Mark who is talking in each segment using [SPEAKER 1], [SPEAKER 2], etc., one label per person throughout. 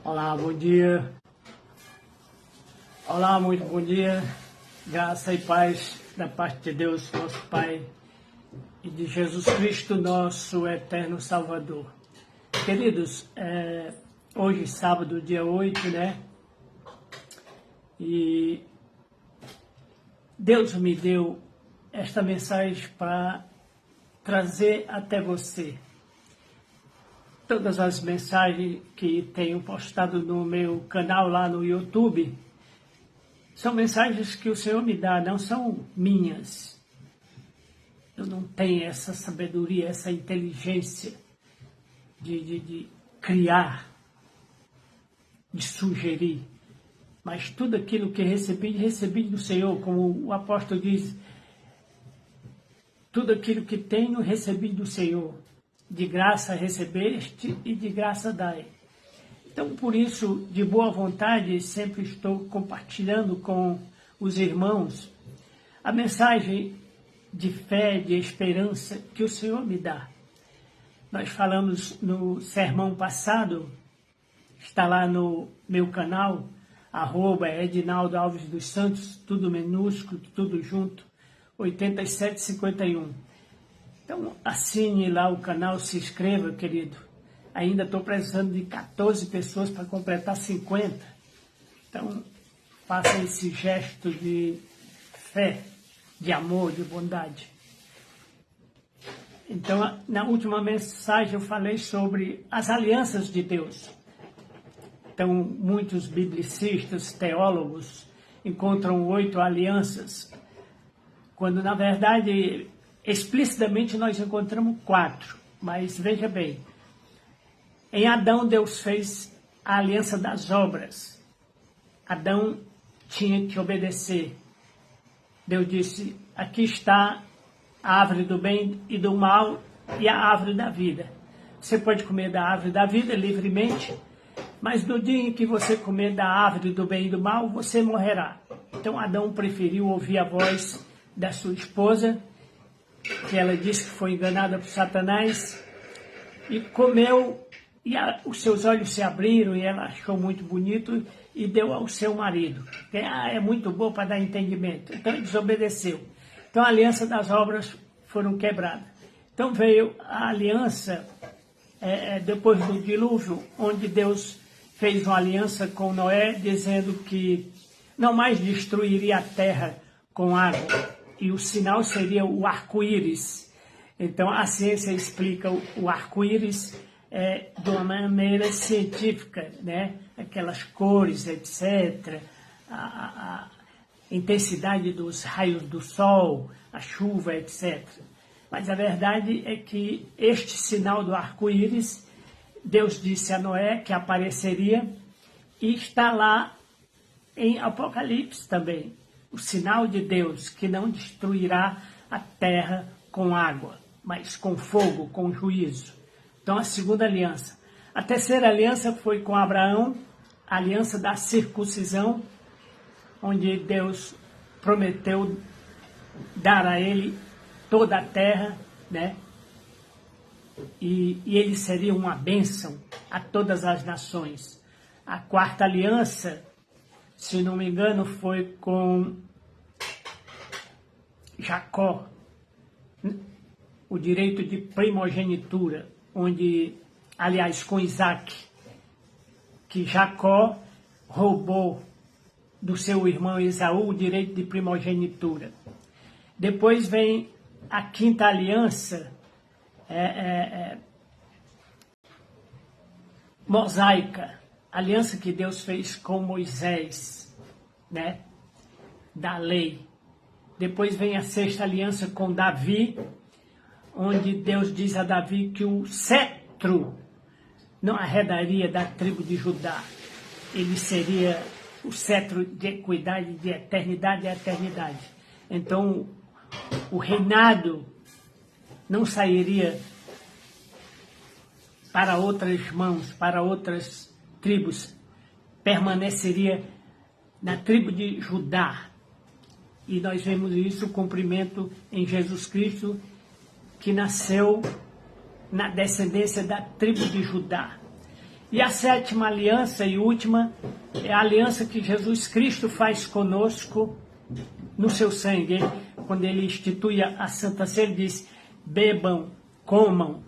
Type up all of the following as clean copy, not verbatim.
[SPEAKER 1] Olá, bom dia. Olá, muito bom dia. Graça e paz da parte de Deus, nosso Pai, e de Jesus Cristo, nosso eterno Salvador. Queridos, hoje, sábado, dia 8, né? E Deus me deu esta mensagem para trazer até você. Todas as mensagens que tenho postado no meu canal lá no YouTube são mensagens que o Senhor me dá, não são minhas. Eu não tenho essa sabedoria, essa inteligência de criar, de sugerir. Mas tudo aquilo que recebi do Senhor, como o apóstolo diz, tudo aquilo que tenho, recebi do Senhor. De graça recebeste e de graça dai. Então, por isso, de boa vontade, sempre estou compartilhando com os irmãos a mensagem de fé, de esperança que o Senhor me dá. Nós falamos no sermão passado, está lá no meu canal, @Edinaldo Alves dos Santos, tudo minúsculo, tudo junto, 8751. Então, assine lá o canal, se inscreva, querido. Ainda estou precisando de 14 pessoas para completar 50. Então, faça esse gesto de fé, de amor, de bondade. Então, na última mensagem eu falei sobre as alianças de Deus. Então, muitos biblicistas, teólogos, encontram 8 alianças, quando, na verdade, explicitamente nós encontramos 4, mas veja bem, em Adão Deus fez a aliança das obras. Adão tinha que obedecer. Deus disse, aqui está a árvore do bem e do mal e a árvore da vida. Você pode comer da árvore da vida livremente, mas no dia em que você comer da árvore do bem e do mal, você morrerá. Então Adão preferiu ouvir a voz da sua esposa, que ela disse que foi enganada por Satanás, e comeu, e os seus olhos se abriram, e ela achou muito bonito, e deu ao seu marido. É muito bom para dar entendimento. Então ele desobedeceu. Então a aliança das obras foram quebradas. Então veio a aliança, depois do dilúvio, onde Deus fez uma aliança com Noé, dizendo que não mais destruiria a terra com água, e o sinal seria o arco-íris. Então, a ciência explica o arco-íris de uma maneira científica, né? Aquelas cores, etc., a intensidade dos raios do sol, a chuva, etc. Mas a verdade é que este sinal do arco-íris, Deus disse a Noé que apareceria, e está lá em Apocalipse também. O sinal de Deus, que não destruirá a terra com água, mas com fogo, com juízo. Então, a segunda aliança. A terceira aliança foi com Abraão, a aliança da circuncisão, onde Deus prometeu dar a ele toda a terra, né? E ele seria uma bênção a todas as nações. A quarta aliança, se não me engano, foi com Jacó, o direito de primogenitura, onde, aliás, com Isaac, que Jacó roubou do seu irmão Esaú o direito de primogenitura. Depois vem a quinta aliança, mosaica, aliança que Deus fez com Moisés, né, da lei. Depois vem a sexta aliança com Davi, onde Deus diz a Davi que o cetro não arredaria da tribo de Judá. Ele seria o cetro de equidade, de eternidade a eternidade. Então, o reinado não sairia para outras mãos, para outras tribos, permaneceria na tribo de Judá. E nós vemos isso, o cumprimento em Jesus Cristo, que nasceu na descendência da tribo de Judá. E a sétima aliança e última é a aliança que Jesus Cristo faz conosco no seu sangue. Quando ele institui a Santa Ceia, ele diz: bebam, comam,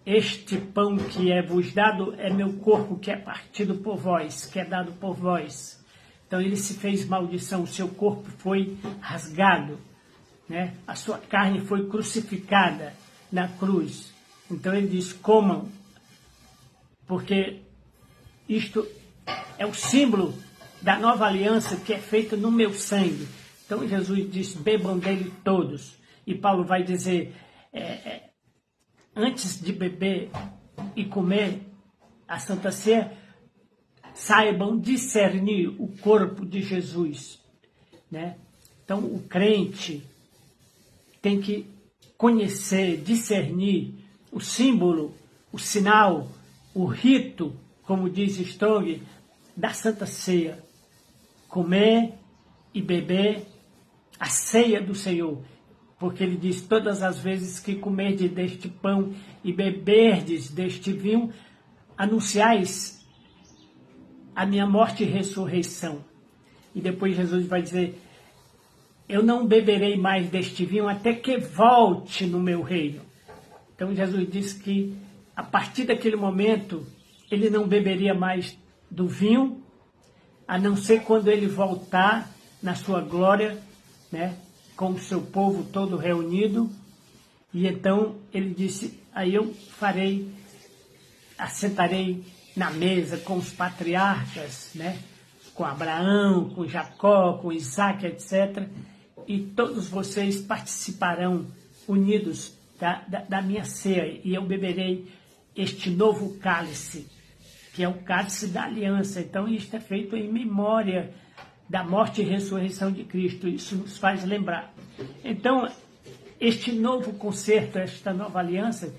[SPEAKER 1] este pão que é vos dado é meu corpo que é partido por vós, que é dado por vós. Então ele se fez maldição, o seu corpo foi rasgado, né? A sua carne foi crucificada na cruz. Então ele diz: comam, porque isto é o símbolo da nova aliança que é feita no meu sangue. Então Jesus diz: bebam dele todos. E Paulo vai dizer, antes de beber e comer a Santa Ceia, saibam discernir o corpo de Jesus, né? Então o crente tem que conhecer, discernir o símbolo, o sinal, o rito, como diz Strong, da Santa Ceia. Comer e beber a ceia do Senhor. Porque ele diz: todas as vezes que comerdes deste pão e beberdes deste vinho, anunciais a minha morte e ressurreição. E depois Jesus vai dizer: eu não beberei mais deste vinho até que volte no meu reino. Então Jesus diz que a partir daquele momento ele não beberia mais do vinho, a não ser quando ele voltar na sua glória, né, com o seu povo todo reunido. E então ele disse: aí eu assentarei na mesa com os patriarcas, né, com Abraão, com Jacó, com Isaac, etc. E todos vocês participarão unidos da minha ceia, e eu beberei este novo cálice, que é o cálice da aliança. Então isto é feito em memória da morte e ressurreição de Cristo. Isso nos faz lembrar. Então, este novo concerto, esta nova aliança,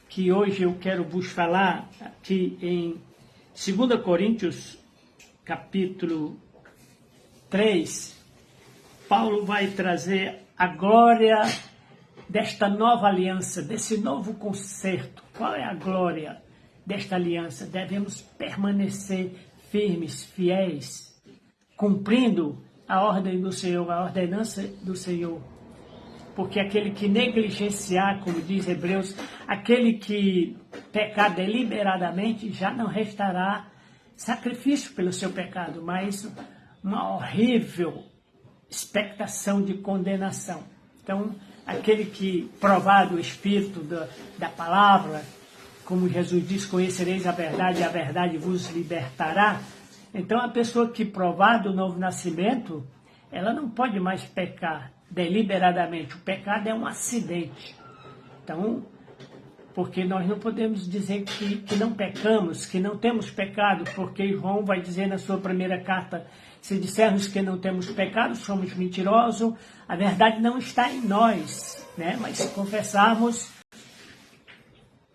[SPEAKER 1] que hoje eu quero vos falar aqui em 2 Coríntios, capítulo 3, Paulo vai trazer a glória desta nova aliança, desse novo concerto. Qual é a glória desta aliança? Devemos permanecer firmes, fiéis, cumprindo a ordem do Senhor, a ordenança do Senhor. Porque aquele que negligenciar, como diz Hebreus, aquele que pecar deliberadamente, já não restará sacrifício pelo seu pecado, mas uma horrível expectação de condenação. Então, aquele que provar do Espírito, da palavra, como Jesus diz: conhecereis a verdade e a verdade vos libertará. Então, a pessoa que provar do novo nascimento, ela não pode mais pecar deliberadamente. O pecado é um acidente. Então, porque nós não podemos dizer que não pecamos, que não temos pecado, porque João vai dizer na sua primeira carta: se dissermos que não temos pecado, somos mentirosos, a verdade não está em nós, né? Mas se confessarmos,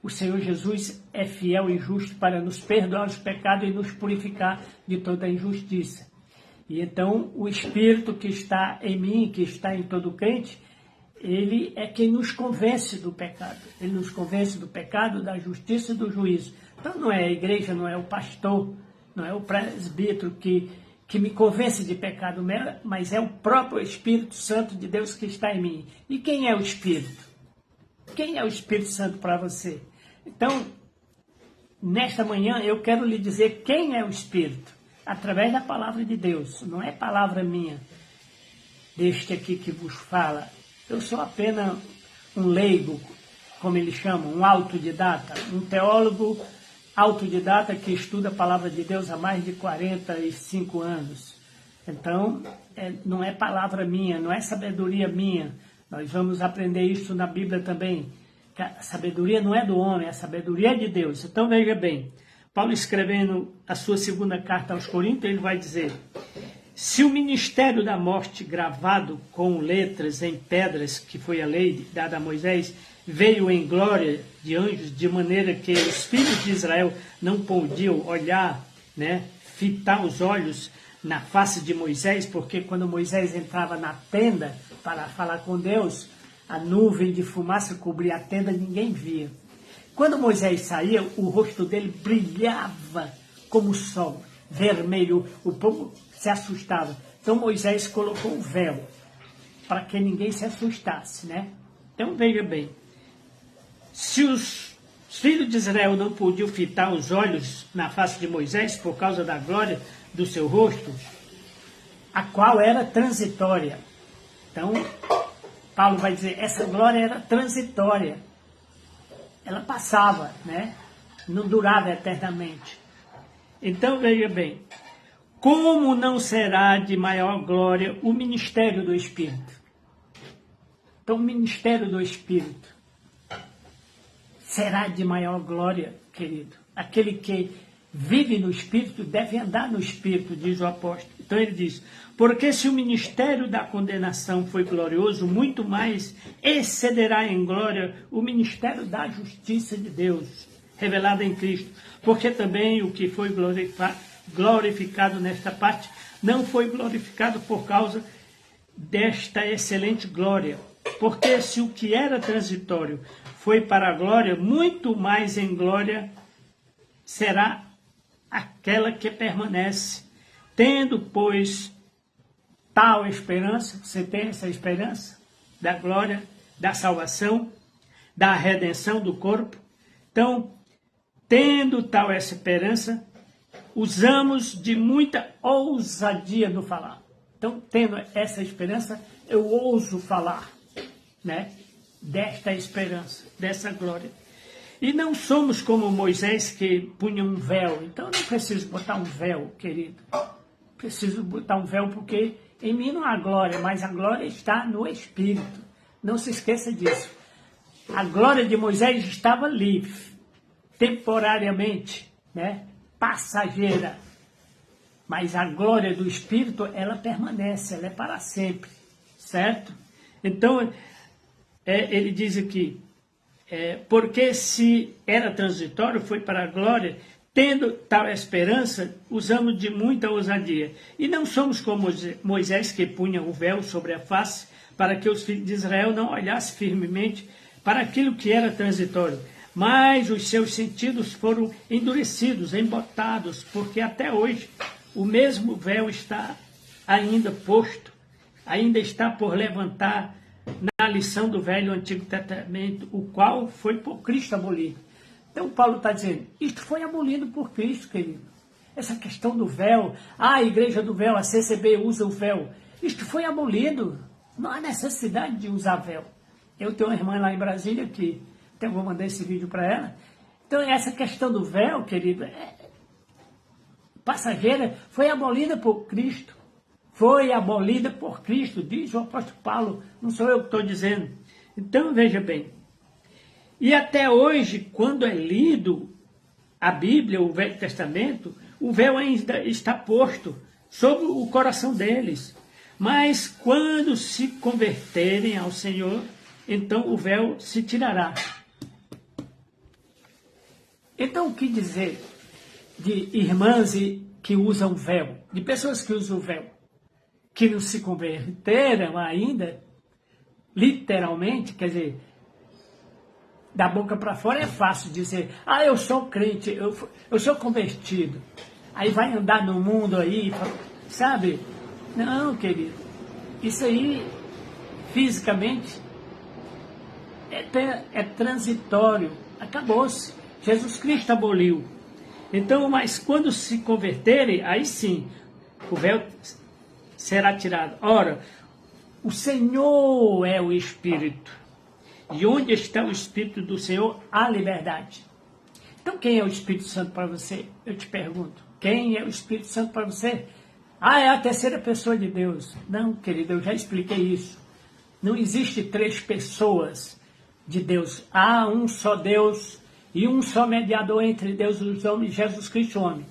[SPEAKER 1] o Senhor Jesus é fiel e justo para nos perdoar os pecados e nos purificar de toda a injustiça. E então o Espírito que está em mim, que está em todo crente, ele é quem nos convence do pecado. Ele nos convence do pecado, da justiça e do juízo. Então não é a igreja, não é o pastor, não é o presbítero que me convence de pecado, mas é o próprio Espírito Santo de Deus que está em mim. E quem é o Espírito? Quem é o Espírito Santo para você? Então, nesta manhã eu quero lhe dizer quem é o Espírito, através da palavra de Deus. Não é palavra minha, deste aqui que vos fala. Eu sou apenas um leigo, como eles chamam, um autodidata, um teólogo autodidata que estuda a palavra de Deus há mais de 45 anos. Então, não é palavra minha, não é sabedoria minha. Nós vamos aprender isso na Bíblia também. Que a sabedoria não é do homem, a sabedoria é de Deus. Então, veja bem, Paulo escrevendo a sua segunda carta aos Coríntios, ele vai dizer: se o ministério da morte gravado com letras em pedras, que foi a lei dada a Moisés, veio em glória de anjos, de maneira que os filhos de Israel não podiam olhar, né, fitar os olhos na face de Moisés, porque quando Moisés entrava na tenda para falar com Deus, a nuvem de fumaça cobria a tenda, ninguém via. Quando Moisés saía, o rosto dele brilhava como o sol, vermelho. O povo se assustava. Então Moisés colocou um véu para que ninguém se assustasse, né? Então veja bem, se os filhos de Israel não podiam fitar os olhos na face de Moisés por causa da glória do seu rosto, a qual era transitória. Então, Paulo vai dizer, essa glória era transitória. Ela passava, né? Não durava eternamente. Então, veja bem, como não será de maior glória o ministério do Espírito? Então, o ministério do Espírito será de maior glória, querido. Aquele que vive no Espírito deve andar no Espírito, diz o apóstolo. Então ele diz, porque se o ministério da condenação foi glorioso, muito mais excederá em glória o ministério da justiça de Deus, revelado em Cristo. Porque também o que foi glorificado nesta parte, não foi glorificado por causa desta excelente glória. Porque se o que era transitório foi para a glória, muito mais em glória será aquela que permanece. Tendo, pois, tal esperança, você tem essa esperança da glória, da salvação, da redenção do corpo. Então, tendo tal essa esperança, usamos de muita ousadia no falar. Então, tendo essa esperança, eu ouso falar, né? Desta esperança, dessa glória. E não somos como Moisés que punha um véu. Então, eu não preciso botar um véu, querido. Preciso botar um véu porque em mim não há glória, mas a glória está no Espírito. Não se esqueça disso. A glória de Moisés estava ali, temporariamente, né? Passageira. Mas a glória do Espírito, ela permanece, ela é para sempre, certo? Então, ele diz aqui, porque se era transitório, foi para a glória, tendo tal esperança, usamos de muita ousadia. E não somos como Moisés, que punha o véu sobre a face, para que os filhos de Israel não olhassem firmemente para aquilo que era transitório. Mas os seus sentidos foram endurecidos, embotados, porque até hoje o mesmo véu está ainda posto, ainda está por levantar na lição do Velho e Antigo Testamento, o qual foi por Cristo abolido. Então Paulo está dizendo, isto foi abolido por Cristo, querido. Essa questão do véu, a igreja do véu, a CCB usa o véu, isto foi abolido. Não há necessidade de usar véu. Eu tenho uma irmã lá em Brasília que, até vou mandar esse vídeo para ela. Então essa questão do véu, querido, passageira, foi abolida por Cristo. Foi abolida por Cristo, diz o apóstolo Paulo, não sou eu que estou dizendo. Então, veja bem, e até hoje, quando é lido a Bíblia, o Velho Testamento, o véu ainda está posto sobre o coração deles. Mas quando se converterem ao Senhor, então o véu se tirará. Então, o que dizer de irmãs que usam véu, de pessoas que usam véu, que não se converteram ainda, literalmente, quer dizer, da boca para fora é fácil dizer, eu sou crente, eu sou convertido. Aí vai andar no mundo aí, sabe? Não, querido, isso aí, fisicamente, é transitório, acabou-se. Jesus Cristo aboliu. Então, mas quando se converterem, aí sim, o véu será tirado. Ora, o Senhor é o Espírito. E onde está o Espírito do Senhor, há liberdade. Então, quem é o Espírito Santo para você? Eu te pergunto. Quem é o Espírito Santo para você? É a terceira pessoa de Deus. Não, querido, eu já expliquei isso. Não existe três pessoas de Deus. Há um só Deus e um só mediador entre Deus e os homens, Jesus Cristo, homem.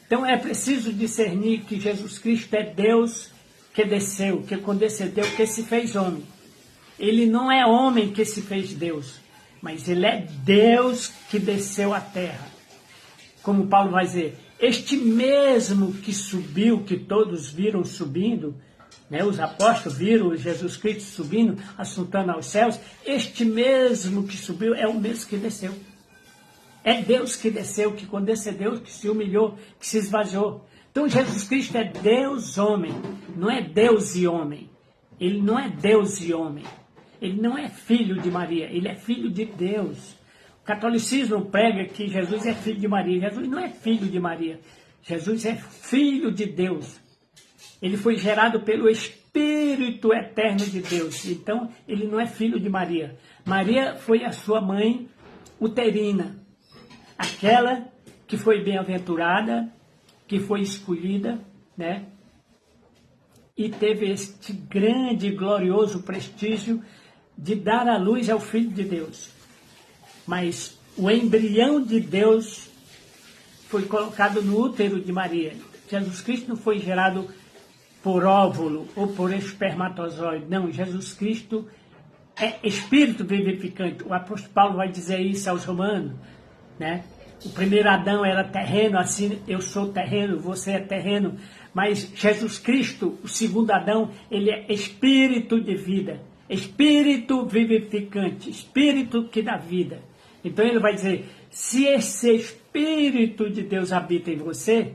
[SPEAKER 1] Então, é preciso discernir que Jesus Cristo é Deus que desceu, que condescendeu, que se fez homem. Ele não é homem que se fez Deus, mas ele é Deus que desceu à terra. Como Paulo vai dizer, este mesmo que subiu, que todos viram subindo, né? Os apóstolos viram Jesus Cristo subindo, assuntando aos céus. Este mesmo que subiu é o mesmo que desceu. É Deus que desceu, que condescendeu, que se humilhou, que se esvaziou. Então Jesus Cristo é Deus homem, não é Deus e homem. Ele não é Deus e homem. Ele não é filho de Maria, ele é filho de Deus. O catolicismo prega que Jesus é filho de Maria. Jesus não é filho de Maria. Jesus é filho de Deus. Ele foi gerado pelo Espírito eterno de Deus. Então, ele não é filho de Maria. Maria foi a sua mãe uterina. Aquela que foi bem-aventurada, que foi escolhida, né? E teve este grande e glorioso prestígio de dar à luz ao Filho de Deus. Mas o embrião de Deus foi colocado no útero de Maria. Jesus Cristo não foi gerado por óvulo ou por espermatozoide. Não, Jesus Cristo é Espírito vivificante. O apóstolo Paulo vai dizer isso aos romanos, né? O primeiro Adão era terreno, assim eu sou terreno, você é terreno. Mas Jesus Cristo, o segundo Adão, ele é Espírito de vida. Espírito vivificante, Espírito que dá vida. Então ele vai dizer, se esse Espírito de Deus habita em você,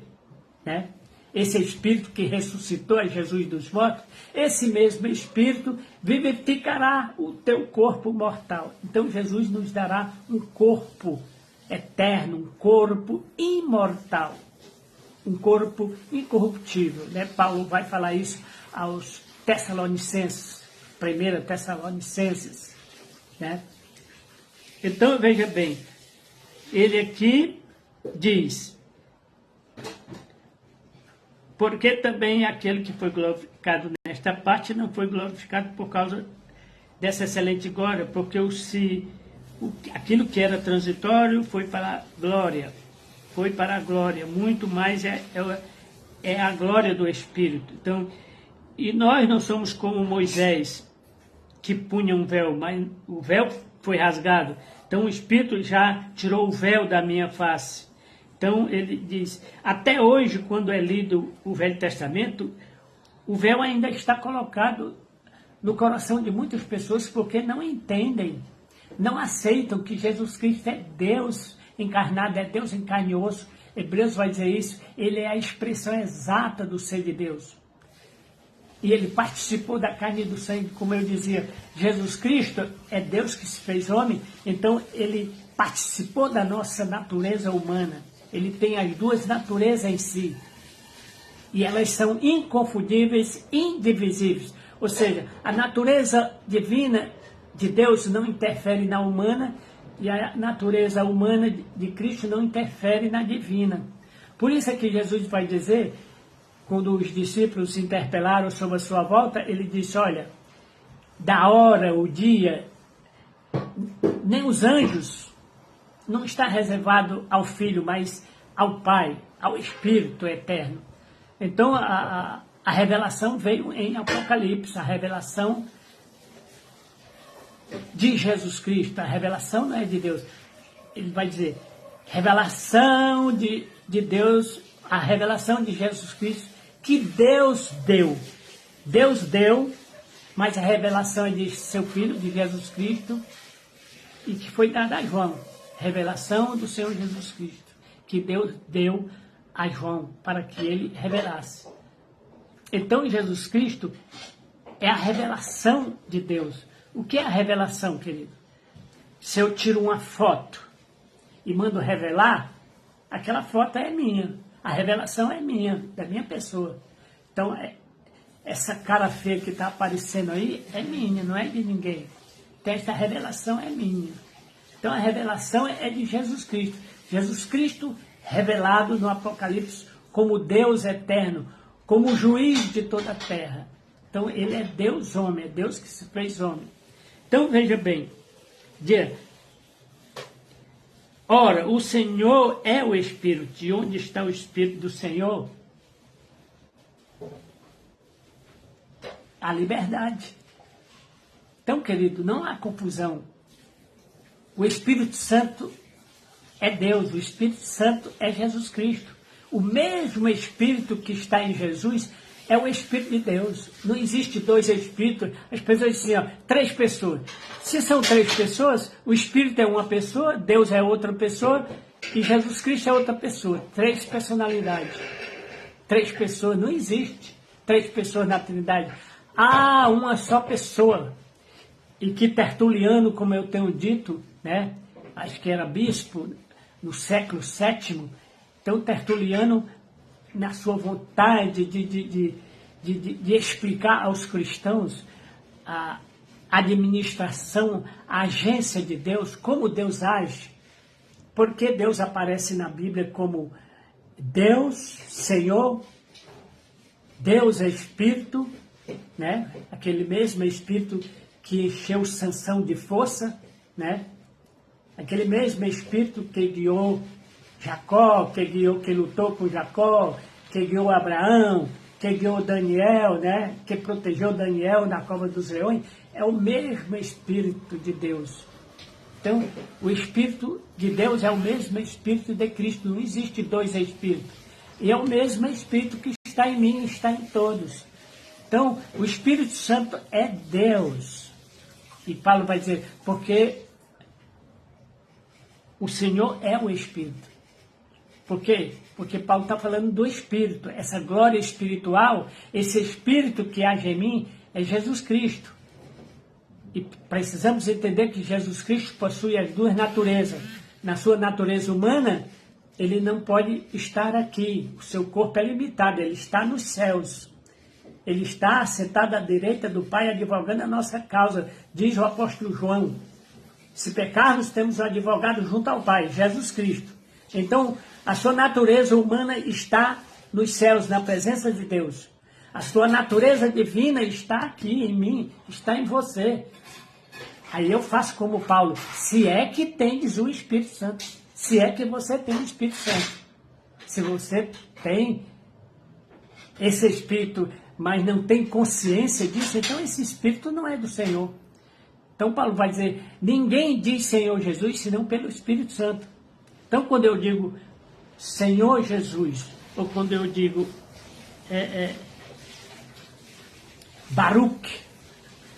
[SPEAKER 1] né? Esse Espírito que ressuscitou a Jesus dos mortos, esse mesmo Espírito vivificará o teu corpo mortal. Então Jesus nos dará um corpo eterno, um corpo imortal, um corpo incorruptível, né? Paulo vai falar isso aos Tessalonicenses, 1 Tessalonicenses, né? Então, veja bem, ele aqui diz, porque também aquele que foi glorificado nesta parte não foi glorificado por causa dessa excelente glória, porque aquilo que era transitório foi para a glória, muito mais é a glória do Espírito. Então, e nós não somos como Moisés, que punha um véu, mas o véu foi rasgado. Então o Espírito já tirou o véu da minha face. Então ele diz, até hoje, quando é lido o Velho Testamento, o véu ainda está colocado no coração de muitas pessoas porque não entendem, não aceitam que Jesus Cristo é Deus encarnado, é Deus em carne e osso. Hebreus vai dizer isso, ele é a expressão exata do ser de Deus. E ele participou da carne e do sangue, como eu dizia. Jesus Cristo é Deus que se fez homem, então ele participou da nossa natureza humana. Ele tem as duas naturezas em si. E elas são inconfundíveis, indivisíveis. Ou seja, a natureza divina de Deus não interfere na humana e a natureza humana de Cristo não interfere na divina. Por isso é que Jesus vai dizer, quando os discípulos se interpelaram sobre a sua volta, ele disse, olha, da hora, o dia, nem os anjos, não está reservado ao Filho, mas ao Pai, ao Espírito eterno. Então, a revelação veio em Apocalipse, a revelação de Jesus Cristo, a revelação não é de Deus. Ele vai dizer, revelação de Deus, a revelação de Jesus Cristo, que Deus deu. Deus deu, mas a revelação é de seu Filho, de Jesus Cristo, e que foi dada a João. Revelação do Senhor Jesus Cristo, que Deus deu a João para que ele revelasse. Então, Jesus Cristo é a revelação de Deus. O que é a revelação, querido? Se eu tiro uma foto e mando revelar, aquela foto é minha. A revelação é minha, da minha pessoa. Então, essa cara feia que está aparecendo aí é minha, não é de ninguém. Então, essa revelação é minha. Então, a revelação é de Jesus Cristo. Jesus Cristo revelado no Apocalipse como Deus eterno, como juiz de toda a terra. Então, ele é Deus homem, é Deus que se fez homem. Então, veja bem, ora, o Senhor é o Espírito. E onde está o Espírito do Senhor? A liberdade. Então, querido, não há confusão. O Espírito Santo é Deus, o Espírito Santo é Jesus Cristo. O mesmo Espírito que está em Jesus, é o Espírito de Deus. Não existe dois Espíritos. As pessoas dizem, ó, 3 pessoas. Se são 3 pessoas, o Espírito é uma pessoa, Deus é outra pessoa e Jesus Cristo é outra pessoa. 3 personalidades. 3 pessoas. Não existe 3 pessoas na Trindade. Há uma só pessoa. E que Tertuliano, como eu tenho dito, né, acho que era bispo no século VII, então Tertuliano, na sua vontade de explicar aos cristãos a administração, a agência de Deus, como Deus age, porque Deus aparece na Bíblia como Deus, Senhor, Deus é Espírito, né? Aquele mesmo Espírito que encheu Sansão de força, né? Aquele mesmo Espírito que guiou Jacó, que lutou com Jacó, que guiou Abraão, que guiou Daniel, né? Que protegeu Daniel na cova dos leões, é o mesmo Espírito de Deus. Então, o Espírito de Deus é o mesmo Espírito de Cristo, não existe 2 Espíritos. E é o mesmo Espírito que está em mim e está em todos. Então, o Espírito Santo é Deus. E Paulo vai dizer, porque o Senhor é o Espírito. Por quê? Porque Paulo está falando do Espírito. Essa glória espiritual, esse Espírito que age em mim, é Jesus Cristo. E precisamos entender que Jesus Cristo possui as 2 naturezas. Na sua natureza humana, ele não pode estar aqui. O seu corpo é limitado, ele está nos céus. Ele está sentado à direita do Pai, advogando a nossa causa, diz o apóstolo João. Se pecarmos, temos um advogado junto ao Pai, Jesus Cristo. Então, a sua natureza humana está nos céus, na presença de Deus. A sua natureza divina está aqui em mim, está em você. Aí eu faço como Paulo, se é que tendes o Espírito Santo, se é que você tem o Espírito Santo. Se você tem esse Espírito, mas não tem consciência disso, então esse Espírito não é do Senhor. Então Paulo vai dizer, ninguém diz Senhor Jesus, senão pelo Espírito Santo. Então quando eu digo Senhor Jesus, ou quando eu digo Baruch,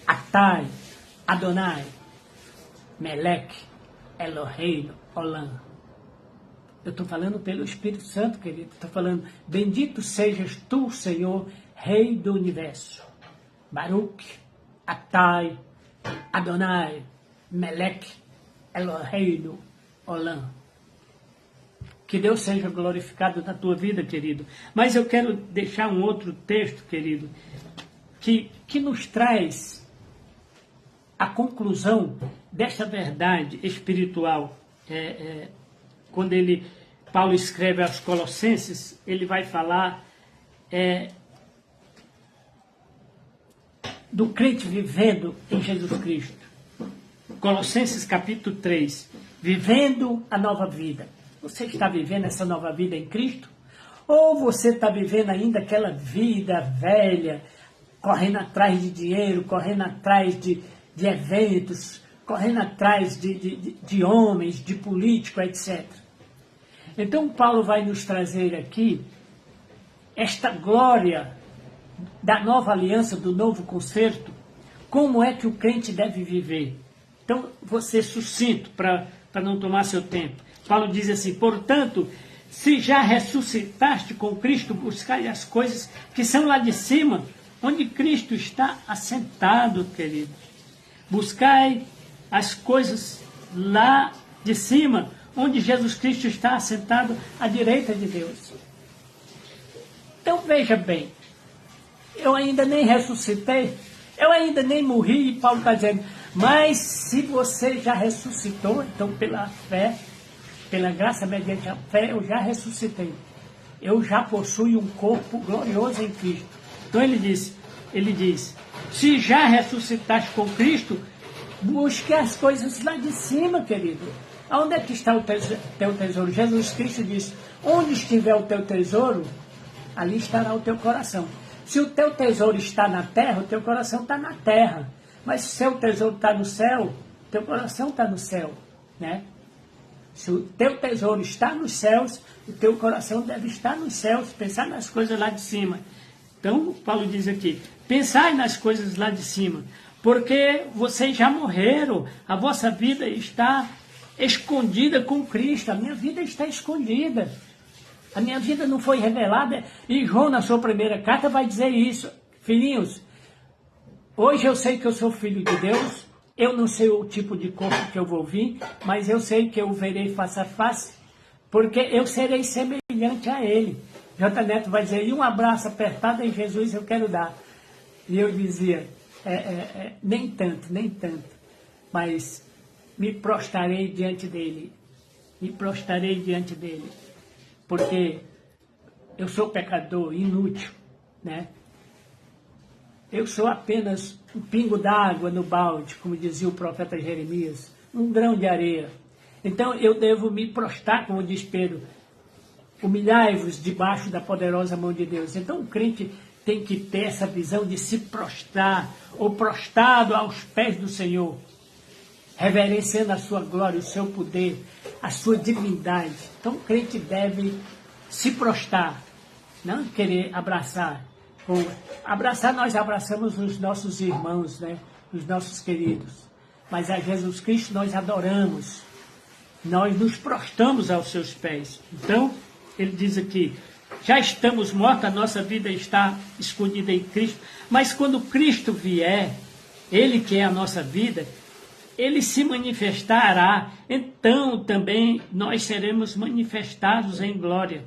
[SPEAKER 1] Atai, Adonai, Meleque, Eloheinu, Olam. Eu estou falando pelo Espírito Santo, querido. Estou falando, bendito sejas tu, Senhor, Rei do Universo. Baruch, Atai, Adonai, Meleque, Eloheinu, Olam. Que Deus seja glorificado na tua vida, querido. Mas eu quero deixar um outro texto, querido, que nos traz a conclusão desta verdade espiritual. Quando Paulo escreve aos Colossenses, ele vai falar do crente vivendo em Jesus Cristo. Colossenses capítulo 3, vivendo a nova vida. Você está vivendo essa nova vida em Cristo? Ou você está vivendo ainda aquela vida velha, correndo atrás de dinheiro, correndo atrás de eventos, correndo atrás de homens, de políticos, etc. Então Paulo vai nos trazer aqui esta glória da nova aliança, do novo concerto, como é que o crente deve viver. Então, vou ser sucinto para não tomar seu tempo. Paulo diz assim, portanto, se já ressuscitaste com Cristo, buscai as coisas que são lá de cima, onde Cristo está assentado, querido. Buscai as coisas lá de cima, onde Jesus Cristo está assentado à direita de Deus. Então veja bem, eu ainda nem ressuscitei, eu ainda nem morri, e Paulo está dizendo, mas se você já ressuscitou, então pela fé, pela graça mediante a fé, eu já ressuscitei. Eu já possuo um corpo glorioso em Cristo. Então ele diz, se já ressuscitaste com Cristo, busque as coisas lá de cima, querido. Onde é que está o teu tesouro? Jesus Cristo disse, onde estiver o teu tesouro, ali estará o teu coração. Se o teu tesouro está na terra, o teu coração está na terra. Mas se o teu tesouro está no céu, teu coração está no céu, né? Se o teu tesouro está nos céus, o teu coração deve estar nos céus, pensar nas coisas lá de cima. Então, Paulo diz aqui, pensai nas coisas lá de cima, porque vocês já morreram, a vossa vida está escondida com Cristo, a minha vida está escondida. A minha vida não foi revelada, e João, na sua primeira carta, vai dizer isso. Filhinhos, hoje eu sei que eu sou filho de Deus, eu não sei o tipo de corpo que eu vou vir, mas eu sei que eu verei face a face, porque eu serei semelhante a Ele. J. Neto vai dizer, e um abraço apertado em Jesus eu quero dar. E eu dizia, nem tanto, mas me prostrarei diante dEle, porque eu sou pecador, inútil, né? Eu sou apenas um pingo d'água no balde, como dizia o profeta Jeremias, um grão de areia. Então eu devo me prostrar, como diz Pedro, humilhai-vos debaixo da poderosa mão de Deus. Então o crente tem que ter essa visão de se prostrar, ou prostrado aos pés do Senhor, reverenciando a sua glória, o seu poder, a sua divindade. Então o crente deve se prostrar, não querer abraçar. Abraçar, nós abraçamos os nossos irmãos, né? Os nossos queridos. Mas a Jesus Cristo nós adoramos. Nós nos prostramos aos seus pés. Então, ele diz aqui, já estamos mortos, a nossa vida está escondida em Cristo. Mas quando Cristo vier, Ele que é a nossa vida, Ele se manifestará. Então também nós seremos manifestados em glória.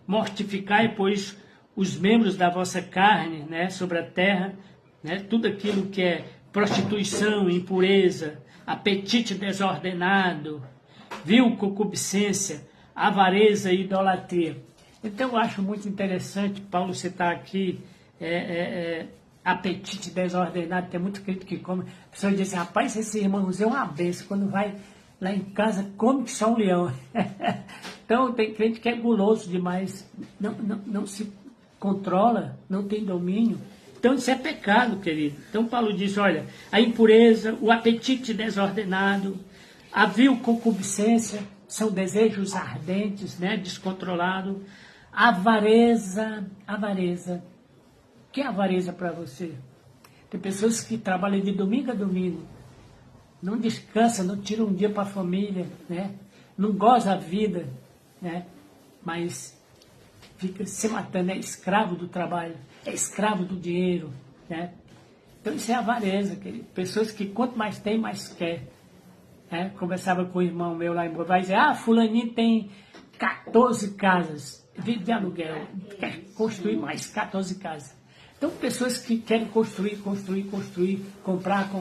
[SPEAKER 1] Mortificai, pois, os membros da vossa carne, né, sobre a terra, né, tudo aquilo que é prostituição, impureza, apetite desordenado, vil concupiscência, avareza e idolatria. Então eu acho muito interessante Paulo citar aqui apetite desordenado. Tem muito crente que come. A pessoa diz, rapaz, esse irmãozinho é uma benção, quando vai lá em casa come que só um leão. Então tem crente que é guloso demais, não se controla, não tem domínio. Então isso é pecado, querido. Então Paulo diz, olha, a impureza, o apetite desordenado, a vil concupiscência, são desejos ardentes, né, descontrolados. Avareza. O que é avareza para você? Tem pessoas que trabalham de domingo a domingo, não descansa, não tira um dia para a família, né? Não goza a vida, né? Mas fica se matando, é escravo do trabalho, é escravo do dinheiro, né? Então isso é avareza, querido. Pessoas que quanto mais tem, mais quer. Conversava com o irmão meu lá em Boa, vai dizer, fulaninho tem 14 casas, vive de aluguel, quer construir mais 14 casas. Então pessoas que querem construir, comprar,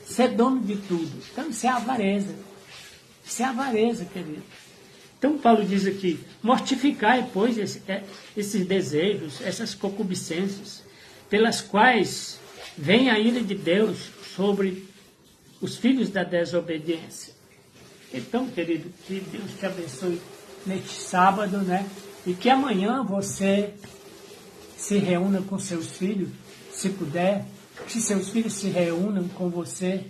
[SPEAKER 1] ser dono de tudo. Então isso é avareza. Isso é avareza, querido. Então Paulo diz aqui, mortificai, pois, esses desejos, essas concupiscências, pelas quais vem a ira de Deus sobre os filhos da desobediência. Então, querido, que Deus te abençoe neste sábado, né? E que amanhã você se reúna com seus filhos, se puder, que seus filhos se reúnam com você,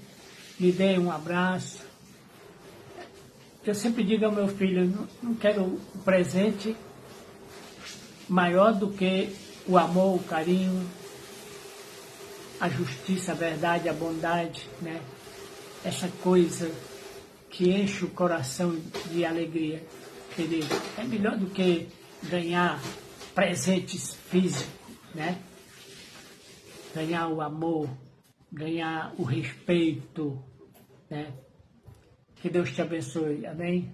[SPEAKER 1] lhe deem um abraço. Eu sempre digo ao meu filho, não quero um presente maior do que o amor, o carinho, a justiça, a verdade, a bondade, né? Essa coisa que enche o coração de alegria, querido. É melhor do que ganhar presentes físicos, né? Ganhar o amor, ganhar o respeito, né? Que Deus te abençoe, amém?